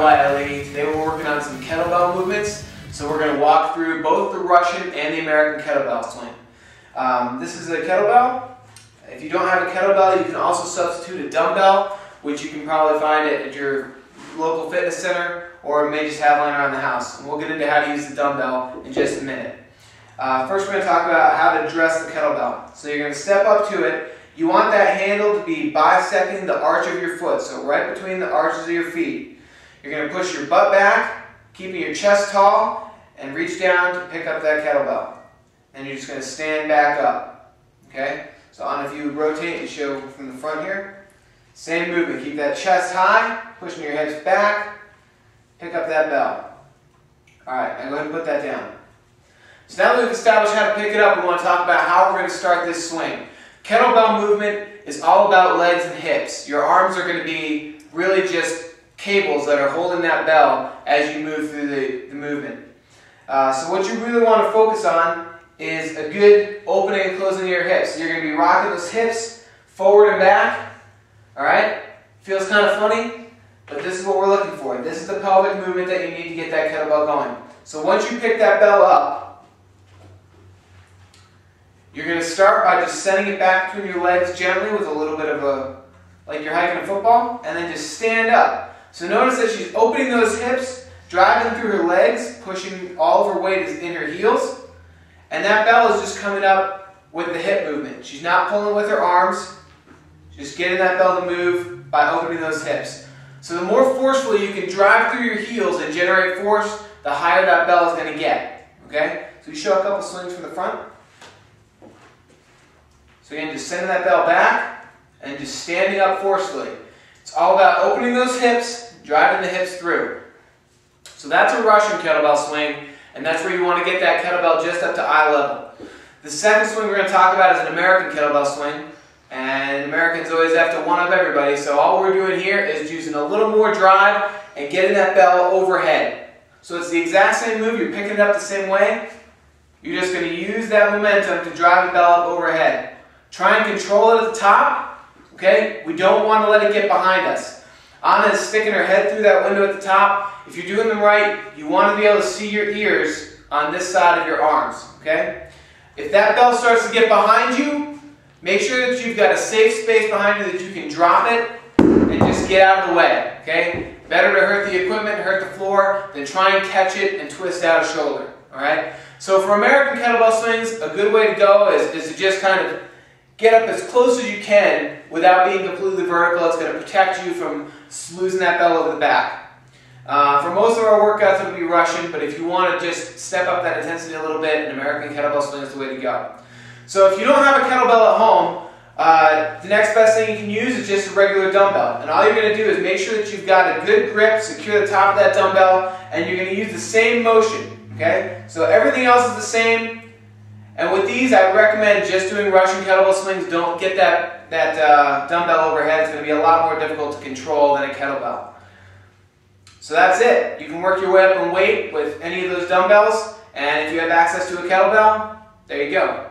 YLE. Today we're working on some kettlebell movements. So we're going to walk through both the Russian and the American kettlebell swing. This is a kettlebell. If you don't have a kettlebell, you can also substitute a dumbbell, which you can probably find at your local fitness center, or may just have lying around the house. And we'll get into how to use the dumbbell in just a minute. First we're going to talk about how to dress the kettlebell. So you're going to step up to it. You want that handle to be bisecting the arch of your foot, so right between the arches of your feet. You're going to push your butt back, keeping your chest tall, and reach down to pick up that kettlebell. And you're just going to stand back up. Okay? So on, if you rotate and show from the front here, same movement. Keep that chest high, pushing your hips back, pick up that bell. Alright, now go ahead and put that down. So now that we've established how to pick it up, we want to talk about how we're going to start this swing. Kettlebell movement is all about legs and hips. Your arms are going to be really just cables that are holding that bell as you move through the movement. So what you really want to focus on is a good opening and closing of your hips. So you're going to be rocking those hips forward and back. Alright? Feels kind of funny, but this is what we're looking for. This is the pelvic movement that you need to get that kettlebell going. So once you pick that bell up, you're going to start by just sending it back between your legs gently with a little bit of a, like you're hiking a football, and then just stand up. So notice that she's opening those hips, driving through her legs, pushing all of her weight is in her heels, and that bell is just coming up with the hip movement. She's not pulling with her arms, just getting that bell to move by opening those hips. So the more forcefully you can drive through your heels and generate force, the higher that bell is going to get. Okay? So we show a couple swings from the front. So again, just sending that bell back and just standing up forcefully. It's all about opening those hips, driving the hips through. So that's a Russian kettlebell swing, and that's where you want to get that kettlebell just up to eye level. The second swing we're going to talk about is an American kettlebell swing, and Americans always have to one-up everybody, so all we're doing here is using a little more drive and getting that bell overhead. So it's the exact same move, you're picking it up the same way, you're just going to use that momentum to drive the bell up overhead. Try and control it at the top, okay? We don't want to let it get behind us. Anna is sticking her head through that window at the top. If you're doing them right, you want to be able to see your ears on this side of your arms, okay? If that bell starts to get behind you, make sure that you've got a safe space behind you that you can drop it and just get out of the way, okay? Better to hurt the equipment, hurt the floor, than try and catch it and twist out a shoulder, all right? So for American kettlebell swings, a good way to go is to just kind of get up as close as you can without being completely vertical. It's going to protect you from losing that bell over the back. For most of our workouts, it'll be Russian, but if you want to just step up that intensity a little bit, an American kettlebell swing is the way to go. So if you don't have a kettlebell at home, the next best thing you can use is just a regular dumbbell. And all you're going to do is make sure that you've got a good grip, secure the top of that dumbbell, and you're going to use the same motion. Okay? So everything else is the same. And with these, I recommend just doing Russian kettlebell swings. Don't get that dumbbell overhead. It's going to be a lot more difficult to control than a kettlebell. So that's it. You can work your way up in weight with any of those dumbbells. And if you have access to a kettlebell, there you go.